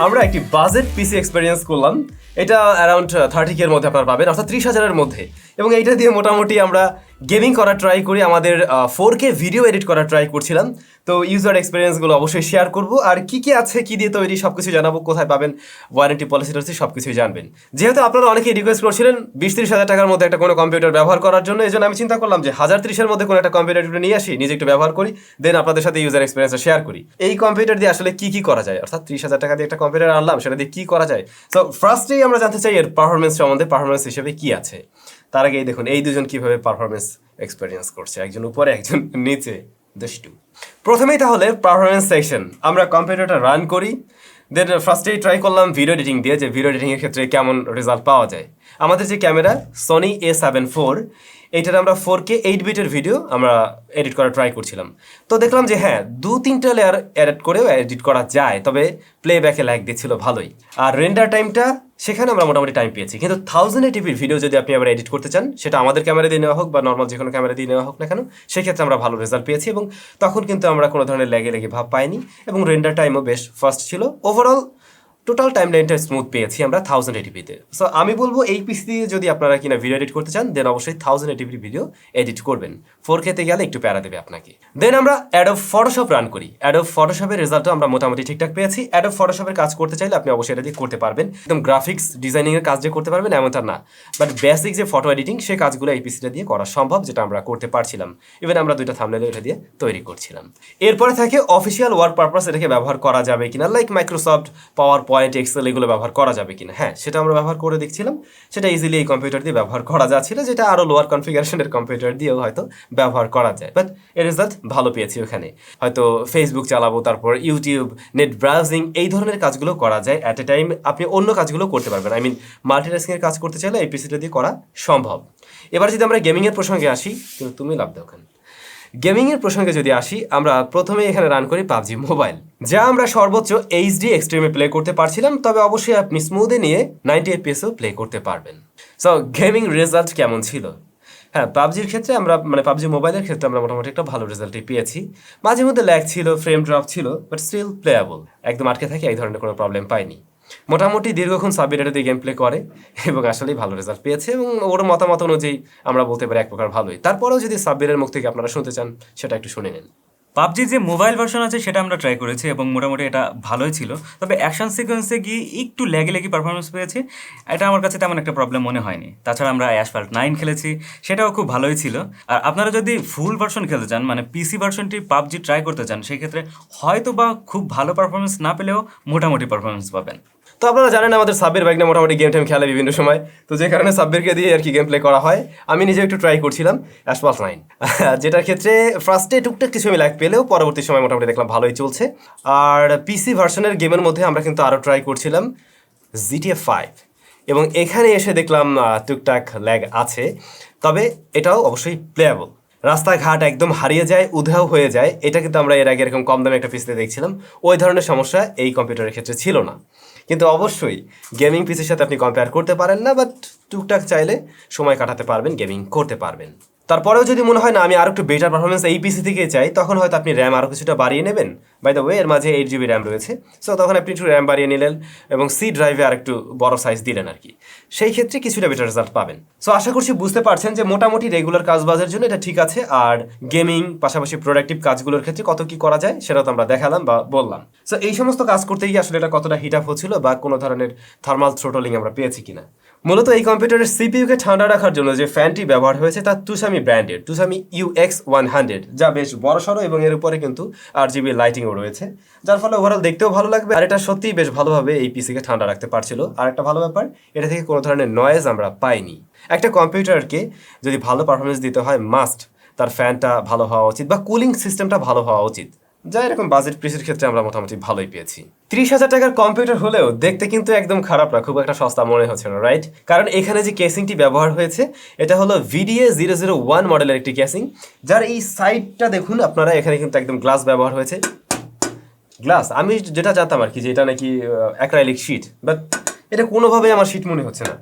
আমরা একটি বাজেট পিসি এক্সপেরিয়েন্স করলাম। এটা অ্যারাউন্ড 30K এর মধ্যে আপনারা পাবেন, অর্থাৎ 30,000-এর মধ্যে। এবং এইটা দিয়ে মোটামুটি আমরা গেমিং করা ট্রাই করি, আমাদের 4K ভিডিও এডিট করা ট্রাই করছিলাম। তো ইউজার এক্সপিরিয়েন্সগুলো অবশ্যই শেয়ার করব, আর কি কি আছে, কি দিয়ে তৈরি, সব কিছু জানাবো, কোথায় পাবেন, ওয়ারেন্টি পলিসি টলিসি সব কিছুই জানবেন। যেহেতু আপনারা অনেকেই রিকোয়েস্ট করছিলেন 20-30 হাজার টাকার মধ্যে একটা কোনো কম্পিউটার ব্যবহার করার জন্য, এই জন্য আমি চিন্তা করলাম যে 1030-এর মধ্যে কোনো একটা কম্পিউটার একটু নিয়ে আসি, নিজে একটু ব্যবহার করি, দেন আপনাদের সাথে ইউজার এক্সপিরিয়েন্সটা শেয়ার করি। এই কম্পিউটার দিয়ে আসলে কি কি করা যায়, অর্থাৎ 30,000 টাকা দিয়ে একটা কম্পিউটার আনলাম, সেটা দিয়ে কি করা যায়। সো ফার্স্টেই আমরা জানতে চাই এর পারফরমেন্স সম্বন্ধে, পারফরমেন্স হিসেবে কি আছে। তার আগেই দেখুন এই দুজন কিভাবে পারফরমেন্স এক্সপেরিয়েন্স করছে, একজন উপরে একজন নিচে, দুষ্টু। প্রথমেই তাহলে পারফরমেন্স সেকশন, আমরা কম্পিউটারটা রান করি, দেন ফার্স্টেই ট্রাই করলাম ভিডিও এডিটিং দিয়ে, যে ভিডিও এডিটিংয়ের ক্ষেত্রে কেমন রেজাল্ট পাওয়া যায়। আমাদের যে ক্যামেরা সনি A7 IV, এইটার আমরা 4K 8-বিটের ভিডিও আমরা এডিট করা ট্রাই করছিলাম। তো দেখলাম যে হ্যাঁ, 2-3টা লেয়ার এডিট করেও এডিট করা যায়, তবে প্লেব্যাকে ল্যাগ দিচ্ছিল ভালোই। আর রেন্ডার টাইমটা সেখানে আমরা মোটামুটি টাইম পেয়েছি। কিন্তু 1080p ভিডিও যদি আপনি আবার এডিট করতে চান, সেটা আমাদের ক্যামেরা দিয়ে নেওয়া হোক বা নর্মাল যে কোনো ক্যামেরা দিয়ে নেওয়া হোক না কেন, সেক্ষেত্রে আমরা ভালো রেজাল্ট পেয়েছি, এবং তখন কিন্তু আমরা কোনো ধরনের লেগে ভাব পাইনি, এবং রেন্ডার টাইমও বেশ ফাস্ট ছিল। ওভারঅল টোটাল টাইম লাইনটা স্মুথ পেয়েছি আমরা 1080p-তে। সো আমি বলবো এই পিসি দিয়ে যদি আপনারা কিনা ভিডিও এডিট করতে চান, দেন অবশ্যই 1080p ভিডিও এডিট করবেন। 4K-তে গেলে একটু প্যারা দেবে আপনাকে। দেন আমরা অ্যাডোব ফটোশপ রান করি। অ্যাডোব ফটোশপের রেজাল্টও আমরা মোটামুটি ঠিকঠাক পেয়েছি। অ্যাডোব ফটোশপের কাজ করতে চাইলে আপনি অবশ্যই এটা দিয়ে করতে পারবেন। একদম গ্রাফিক্স ডিজাইনিংয়ের কাজ যে করতে পারবেন এমনটা না, বাট বেসিক যে ফটো এডিটিং সেই কাজগুলো এই পিসিটা দিয়ে করা সম্ভব, যেটা আমরা করতে পারছিলাম। ইভেন আমরা 2টা থাম্বনেল এটা দিয়ে তৈরি করছিলাম। এরপরে থাকে অফিসিয়াল ওয়ার্ক পারপাস, এটাকে ব্যবহার করা যাবে কিনা, like Microsoft PowerPoint, excel, এগুলো ব্যবহার করা যাবে কিনা। হ্যাঁ, সেটা আমরা ব্যবহার করে দেখছিলাম, সেটা ইজিলি এই কম্পিউটার দিয়ে ব্যবহার করা যাচ্ছিল, যেটা আরও লোয়ার কনফিগারেশনের কম্পিউটার দিয়েও হয়তো ব্যবহার করা যায়। বাট এর রেজাল্ট ভালো পেয়েছি। ওখানে হয়তো ফেসবুক চালাবো, তারপর ইউটিউব, নেট ব্রাউজিং, এই ধরনের কাজগুলো করা যায়। অ্যাট এ টাইম আপনি অন্য কাজগুলো করতে পারবেন। আই মিন মাল্টিটাস্কিংয়ের কাজ করতে চাইলে এই পিসিটা দিয়ে করা সম্ভব। এবার যদি আমরা গেমিংয়ের প্রসঙ্গে আসি, কিন্তু তুমি লাভ দাও ওখানে। গেমিংয়ের প্রসঙ্গে যদি আসি, আমরা প্রথমে এখানে রান করি পাবজি মোবাইল, যা আমরা সর্বোচ্চ HD এক্সট্রিমে প্লে করতে পারছিলাম, তবে অবশ্যই আপনি স্মুথে নিয়ে 90 FPS-ও প্লে করতে পারবেন। সো গেমিং রেজাল্ট কেমন ছিল? হ্যাঁ, পাবজির ক্ষেত্রে আমরা পাবজি মোবাইলের ক্ষেত্রে আমরা মোটামুটি একটা ভালো রেজাল্টই পেয়েছি। মাঝে মধ্যে ল্যাগ ছিল, ফ্রেম ড্রপ ছিল, বাট স্টিল প্লেয়াবল। একদম আটকে থাকে এই ধরনের কোনো প্রবলেম পাইনি। মোটামুটি দীর্ঘক্ষণ সাবমিট দিয়ে গেম প্লে করে এবং আসলেই ভালো রেজাল্ট পেয়েছে, এবং ওর মতামত অনুযায়ী আমরা বলতে পারি এক প্রকার ভালোই। তারপরেও যদি সাব্বিরের মুখ থেকে আপনারা শুনতে চান, সেটা একটু শুনে নিন। পাবজির যে মোবাইল ভার্সন আছে সেটা আমরা ট্রাই করেছি, এবং মোটামুটি এটা ভালোই ছিল, তবে অ্যাকশন সিকোয়েন্সে গিয়ে একটু ল্যাগি পারফরমেন্স পেয়েছি। এটা আমার কাছে তেমন একটা প্রবলেম মনে হয়নি। তাছাড়া আমরা অ্যাসফল্ট 9 খেলেছি, সেটাও খুব ভালোই ছিল। আর আপনারা যদি ফুল ভার্সন খেলতে চান, মানে পিসি ভার্সনটি পাবজি ট্রাই করতে চান, সেই ক্ষেত্রে হয়তো বা খুব ভালো পারফরমেন্স না পেলেও মোটামুটি পারফরমেন্স পাবেন। তো আপনারা জানেন আমাদের সাব্বির বাইক না মোটামুটি গেম টেম খেলে বিভিন্ন সময়, তো যে কারণে সাব্বিরকে দিয়ে আর কি গেম প্লে করা হয়। আমি নিজে একটু ট্রাই করছিলাম অ্যাসফল্ট 9, যেটার ক্ষেত্রে ফার্স্টে টুকটাক কিছু আমি ল্যাগ পেলেও পরবর্তী সময় মোটামুটি দেখলাম ভালোই চলছে। আর পিসি ভার্সনের গেমের মধ্যে আমরা কিন্তু আরও ট্রাই করছিলাম GTA 5, এবং এখানে এসে দেখলাম টুকটাক ল্যাগ আছে, তবে এটাও অবশ্যই প্লেয়াবল। রাস্তাঘাট একদম হারিয়ে যায়, উধাও হয়ে যায়, এটা কিন্তু আমরা এর আগে এরকম কম দামে একটা পিসিতে দেখছিলাম। ওই ধরনের সমস্যা এই কম্পিউটারের ক্ষেত্রে ছিল না। কিন্তু অবশ্যই গেমিং পিসির সাথে আপনি কম্পেয়ার করতে পারেন না, বাট টুকটাক চাইলে সময় কাটাতে পারবেন, গেমিং করতে পারবেন। তারপরেও যদি মনে হয় না আমি আরও একটু বেটার পারফরমেন্স এই পিসি থেকে চাই, তখন হয়তো আপনি র্যাম আরও কিছুটা বাড়িয়ে নেবেন। বাই দ্য ওয়ে, এর মাঝে 8GB র্যাম রয়েছে, সো তখন আপনি একটু র্যাম বাড়িয়ে নিলেন এবং সি ড্রাইভে আর একটু বড় সাইজ দিলেন আর কি। সেই ক্ষেত্রে কিছুটা বেটার রেজাল্ট পাবেন। সো আশা করছি বুঝতে পারছেন যে মোটামুটি রেগুলার কাজবাজের জন্য এটা ঠিক আছে। আর গেমিং পাশাপাশি প্রোডাক্টিভ কাজগুলোর ক্ষেত্রে কত কি করা যায় সেটা তো আমরা দেখালাম বা বললাম। সো এই সমস্ত কাজ করতে গিয়ে আসলে এটা কতটা হিট আপ হচ্ছিল বা কোনো ধরনের থার্মাল থ্রোটলিং আমরা পেয়েছি কিনা। মূলত এই কম্পিউটারের সিপিইউকে ঠান্ডা রাখার জন্য যে ফ্যানটি ব্যবহার হয়েছে তা টুসামি ব্র্যান্ডের, টুসামি UX100, যা বেশ বড়সড়, এবং এর উপরে কিন্তু RGB লাইটিংও রয়েছে, যার ফলে ওভারঅল দেখতেও ভালো লাগবে। আর এটা সত্যিই বেশ ভালোভাবে এই পিসিকে ঠান্ডা রাখতে পারছিল। আর একটা ভালো ব্যাপার, এটা থেকে কোনো ধরনের নয়েজ আমরা পাইনি। একটা কম্পিউটারকে যদি ভালো পারফরমেন্স দিতে হয়, মাস্ট তার ফ্যানটা ভালো হওয়া উচিত বা কুলিং সিস্টেমটা ভালো হওয়া উচিত, যা এরকম বাজেট পিসির ক্ষেত্রে আমরা মোটামুটি ভালোই পেয়েছি। 30,000 টাকার কম্পিউটার হলেও দেখতে কিন্তু একদম খারাপ না, খুব একটা সস্তা মনে হচ্ছে না, রাইট? কারণ এখানে যে কেসিংটি ব্যবহার হয়েছে এটা হলো VDA001 মডেলের একটি কেসিং, যার এই সাইডটা দেখুন আপনারা, এখানে কিন্তু একদম গ্লাস ব্যবহার হয়েছে। গ্লাস, আমি যেটা জানতাম আর কি যে এটা নাকি অ্যাক্রাইলিক শিট, বাট এটা কোনোভাবেই আমার শিট মনে হচ্ছে না।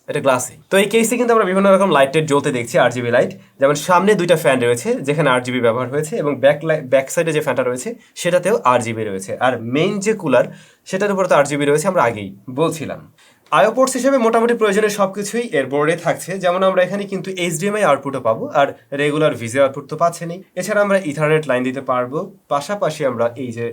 এটা গ্লাসি। তো এই কেসে কিন্তু আমরা বিভিন্ন রকম লাইটের জ্বলতে দেখছি, RGB লাইট। যেমন সামনে দুইটা ফ্যান রয়েছে যেখানে RGB ব্যবহার হয়েছে, এবং ব্যাক সাইডে যে ফ্যানটা রয়েছে সেটাতেও RGB রয়েছে। আর মেইন যে কুলার সেটার উপরে তো RGB রয়েছে, আমরা আগেই বলছিলাম। আইও পোর্টস হিসেবে মোটামুটি প্রয়োজনীয় সবকিছুই এর বোর্ডে থাকছে। যেমন আমরা এখানে কিন্তু HDMI আউটপুটও পাবো, আর রেগুলার ভিজিএ আউটপুট তো পাচ্ছেনি। এছাড়া আমরা ইথারনেট লাইন দিতে পারবো। পাশাপাশি আমরা এই যে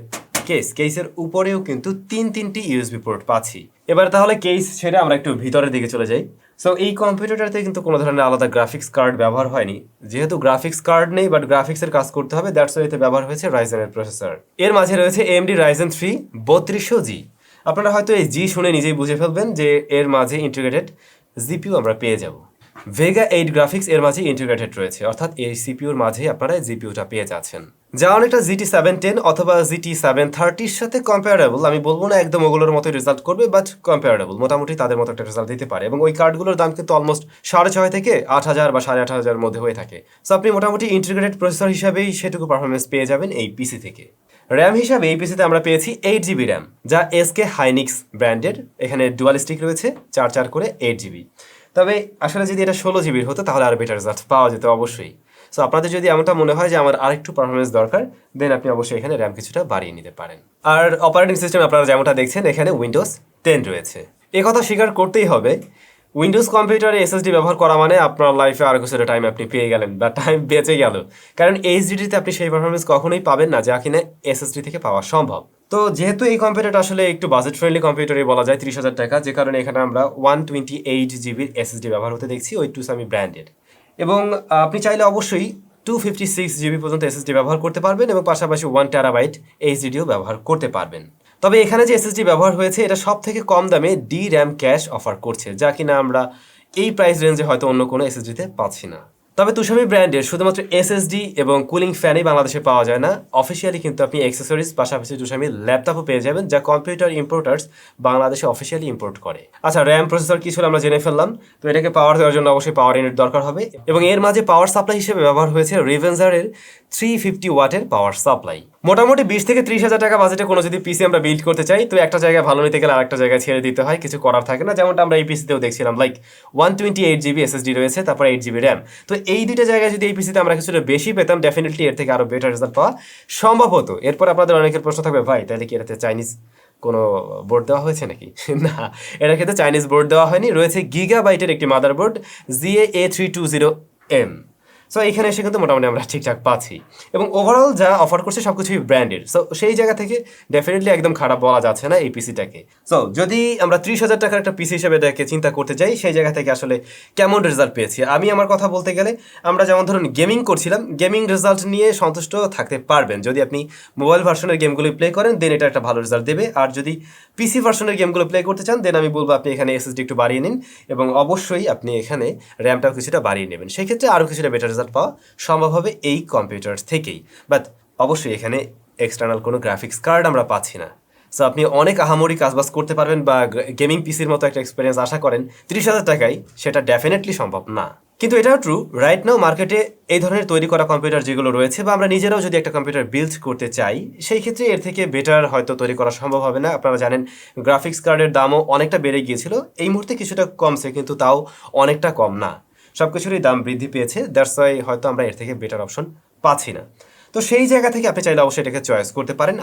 কেসের উপরেও কিন্তু তিনটি USB পোর্ট পাচ্ছি। এবার তাহলে কেস ছেড়ে আমরা একটু ভিতরের দিকে চলে যাই। সো এই কম্পিউটারটাতে কিন্তু কোনো ধরনের আলাদা গ্রাফিক্স কার্ড ব্যবহার হয়নি। যেহেতু গ্রাফিক্স কার্ড নেই বাট গ্রাফিক্সের কাজ করতে হবে, দ্যাটস ওয়াই এতে ব্যবহার হয়েছে রাইজেনের প্রসেসর। এর মাঝে রয়েছে AMD Ryzen 3 3200G। আপনারা হয়তো এই জি শুনে নিজেই বুঝে ফেলবেন যে এর মাঝে ইন্টিগ্রেটেড জিপিইউ আমরা পেয়ে যাব। ভেগা 8 গ্রাফিক্স এর মাঝে ইন্টিগ্রেটেড রয়েছে, অর্থাৎ এই সিপিইউর মাঝে আপনারা জিপিইউটা পেয়ে যাচ্ছেন, যা অনেকটা GT 710 অথবা GT 730 এর সাথে কম্পেয়ারেবল। আমি বলবো না একদম ওগুলোর মতো রেজাল্ট করবে, বাট কম্পেয়ারেবল, মোটামুটি তাদের মতো একটা রেজাল্ট দিতে পারে। এবং ওই কার্ডগুলোর দাম কিন্তু অলমোস্ট 6,500 থেকে 8,000 বা 8,500 মধ্যে হয়ে থাকে। সো আপনি মোটামুটি ইন্টিগ্রেটেড প্রসেসর হিসাবেই সেটুকু পারফরমেন্স পেয়ে যাবেন এই পিসি থেকে। র্যাম হিসাবে এই পিসিতে আমরা পেয়েছি 8GB র্যাম, যা SK হাইনিক্স ব্র্যান্ডের। এখানে ডুয়াল স্টিক রয়েছে 4 করে 8GB। তবে আসলে যদি এটা 16GB হতো তাহলে আরও বেটার রেজাল্ট পাওয়া যেত অবশ্যই। সো আপনাদের যদি এমনটা মনে হয় যে আমার আরেকটু পারফরমেন্স দরকার, দেন আপনি অবশ্যই এখানে র্যাম কিছুটা বাড়িয়ে নিতে পারেন। আর অপারেটিং সিস্টেম আপনারা যেমনটা দেখছেন এখানে উইন্ডোজ 10 রয়েছে। কথা স্বীকার করতেই হবে, উইন্ডোজ কম্পিউটারে SSD ব্যবহার করা মানে আপনার লাইফে আরও কিছুটা টাইম আপনি পেয়ে গেলেন বা টাইম বেঁচে গেল। কারণ HDDতে আপনি সেই পারফরমেন্স কখনোই পাবেন না যা কিনা SSD থেকে পাওয়া সম্ভব। তো যেহেতু এই কম্পিউটারটা আসলে একটু বাজেট ফ্রেন্ডলি কম্পিউটারই বলা যায়, 30,000 টাকা, যে কারণে এখানে আমরা 128GB SSD ব্যবহার হতে দেখছি, ওই টুসামি ব্র্যান্ডের। এবং আপনি চাইলে অবশ্যই 256GB পর্যন্ত SSD ব্যবহার করতে পারবেন, এবং পাশাপাশি 1TB HDDও ব্যবহার করতে পারবেন। তবে এখানে যে SSD ব্যবহার হয়েছে এটা সব থেকে কম দামে DRAM ক্যাশ অফার করছে, যা কিনা আমরা এই প্রাইস রেঞ্জে হয়তো অন্য কোনো SSDতে পাচ্ছি না। তবে তুষামি ব্র্যান্ডের শুধুমাত্র SSD এবং কুলিং ফ্যানই বাংলাদেশে পাওয়া যায় না, অফিসিয়ালি কিন্তু আপনি অ্যাক্সেসরিজ পাশাপাশি তুষামি ল্যাপটপও পেয়ে যাবেন, যা কম্পিউটার ইম্পোর্টার্স বাংলাদেশে অফিসিয়ালি ইম্পোর্ট করে। আচ্ছা, র্যাম প্রসেসর কিছু আমরা জেনে ফেললাম। তো এটাকে পাওয়ার দেওয়ার জন্য অবশ্যই পাওয়ার ইউনিট দরকার হবে, এবং এর মাঝে পাওয়ার সাপ্লাই হিসেবে ব্যবহার হয়েছে রিভেঞ্জারের 350 ওয়াটের পাওয়ার সাপ্লাই। মোটামুটি 20 থেকে 30,000 টাকা বাজেটে কোনো যদি পিসি আমরা বিল্ড করতে চাই, তো একটা জায়গায় ভালো নিতে গেলে আরেকটা জায়গায় ছেড়ে দিতে হয়, কিছু করার থাকে না। যেমনটা আমরা এই পিসিতেও দেখছিলাম, লাইক 128GB SSD রয়েছে, তারপর 8GB র্যাম। তো এই দুইটা জায়গায় যদি এই পিসিতে আমরা কিছুটা বেশি পেতাম, ডেফিনেটলি এর থেকে আরও বেটার রেজাল্ট পাওয়া সম্ভব হতো। এরপর আপনাদের অনেকের প্রশ্ন থাকবে, ভাই তাহলে কি এটাতে চাইনিজ কোনো বোর্ড দেওয়া হয়েছে নাকি? না, এটার ক্ষেত্রে চাইনিজ বোর্ড দেওয়া হয়নি। রয়েছে গিগাবাইটের একটি মাদারবোর্ড GA-A320M। সো এখানে এসে কিন্তু মোটামুটি আমরা ঠিকঠাক পাচ্ছি, এবং ওভারঅল যা অফার করছে সব কিছুই ব্র্যান্ডেড। সো সেই জায়গা থেকে ডেফিনেটলি একদম খারাপ বলা যাচ্ছে না এই পিসিটাকে। সো যদি আমরা 30,000 টাকার একটা পিসি হিসেবে এটাকে চিন্তা করতে চাই, সেই জায়গা থেকে আসলে কেমন রেজাল্ট পেয়েছি আমি, আমার কথা বলতে গেলে আমরা যেমন ধরুন গেমিং করছিলাম, গেমিং রেজাল্ট নিয়ে সন্তুষ্ট থাকতে পারবেন। যদি আপনি মোবাইল ভার্সনের গেমগুলো প্লে করেন দেন এটা একটা ভালো রেজাল্ট দেবে, আর যদি পিসি ভার্সনের গেমগুলো প্লে করতে চান দেন আমি বলবো আপনি এখানে SSD একটু বাড়িয়ে নিন, এবং অবশ্যই আপনি এখানে র্যামটাও কিছুটা বাড়িয়ে নেবেন। সেই ক্ষেত্রে আরও কিছুটা বেটার রেজাল্ট পাওয়া সম্ভব হবে এই কম্পিউটার থেকেই। বাট অবশ্যই এখানে এক্সটার্নাল কোনো গ্রাফিক্স কার্ড আমরা পাচ্ছি না। সো আপনি অনেক আহামরি কাজবাজ করতে পারবেন বা গেমিং পিসির মতো একটা এক্সপিরিয়েন্স আশা করেন 30,000 টাকায়, সেটা ডেফিনেটলি সম্ভব না। কিন্তু এটাও ট্রু, রাইট নাও মার্কেটে এই ধরনের তৈরি করা কম্পিউটার যেগুলো রয়েছে, বা আমরা নিজেরাও যদি একটা কম্পিউটার বিল্ড করতে চাই, সেই ক্ষেত্রে এর থেকে বেটার হয়তো তৈরি করা সম্ভব হবে না। আপনারা জানেন গ্রাফিক্স কার্ডের দামও অনেকটা বেড়ে গিয়েছিল, এই মুহূর্তে কিছুটা কমছে, কিন্তু তাও অনেকটা কম না। সব কিছুরই দাম বৃদ্ধি পেয়েছে, দ্যাটস ওয়াই হয়তো আমরা এর থেকে বেটার অপশন পাচ্ছি না। তো সেই জায়গা থেকে আপনি চাইলে অবশ্যই এটাকে চয়েস করতে পারেন।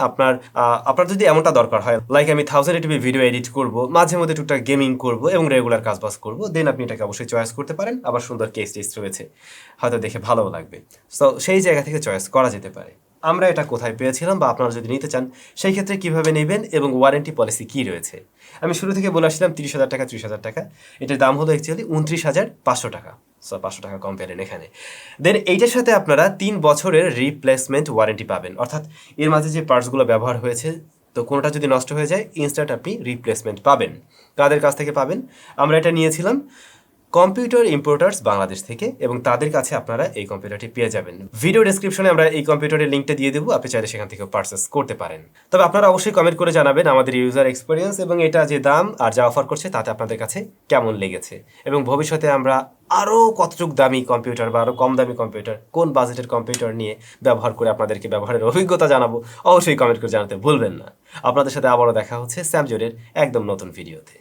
আপনার যদি এমনটা দরকার হয়, লাইক আমি 1080p ভিডিও এডিট করব, মাঝে মধ্যে টুকটাক গেমিং করব এবং রেগুলার কাজবাজ করব, দেন আপনি এটাকে অবশ্যই চয়েস করতে পারেন। আবার সুন্দর কেস টেস্ট রয়েছে, হয়তো দেখে ভালোও লাগবে। সো সেই জায়গা থেকে চয়েস করা যেতে পারে। আমরা এটা কোথায় পেয়েছিলাম, বা আপনারা যদি নিতে চান সেই ক্ষেত্রে কীভাবে নেবেন, এবং ওয়ারেন্টি পলিসি কী রয়েছে। আমি শুরু থেকে বলে আসছিলাম 30,000 টাকা, 30,000 টাকা, এটার দাম হলো অ্যাকচুয়ালি 29,500 টাকা। সো 500 টাকা কম পেলেন এখানে। দেন এইটার সাথে আপনারা 3 বছরের রিপ্লেসমেন্ট ওয়ারেন্টি পাবেন, অর্থাৎ এর মাঝে যে পার্টসগুলো ব্যবহার হয়েছে, তো কোনোটা যদি নষ্ট হয়ে যায় ইনস্ট্যান্ট আপনি রিপ্লেসমেন্ট পাবেন। কাদের কাছ থেকে পাবেন? আমরা এটা নিয়েছিলাম কম্পিউটার ইম্পোর্টার্স বাংলাদেশ থেকে, এবং তাদের কাছে আপনারা এই কম্পিউটারটি পেয়ে যাবেন। ভিডিও ডেসক্রিপশনে আমরা এই কম্পিউটারের লিঙ্কটা দিয়ে দেবো, আপনি চাইলে সেখান থেকে পারচেস করতে পারেন। তবে আপনারা অবশ্যই কমেন্ট করে জানাবেন আমাদের ইউজার এক্সপিরিয়েন্স, এবং এটা যে দাম আর যা অফার করছে তাতে আপনাদের কাছে কেমন লেগেছে, এবং ভবিষ্যতে আমরা আরও কতটুকু দামি কম্পিউটার বা আরও কম দামি কম্পিউটার, কোন বাজেটের কম্পিউটার নিয়ে ব্যবহার করে আপনাদেরকে ব্যবহারের অভিজ্ঞতা জানাবো, অবশ্যই কমেন্ট করে জানাতে ভুলবেন না। আপনাদের সাথে আবারও দেখা হচ্ছে স্যামজোনের একদম নতুন ভিডিওতে।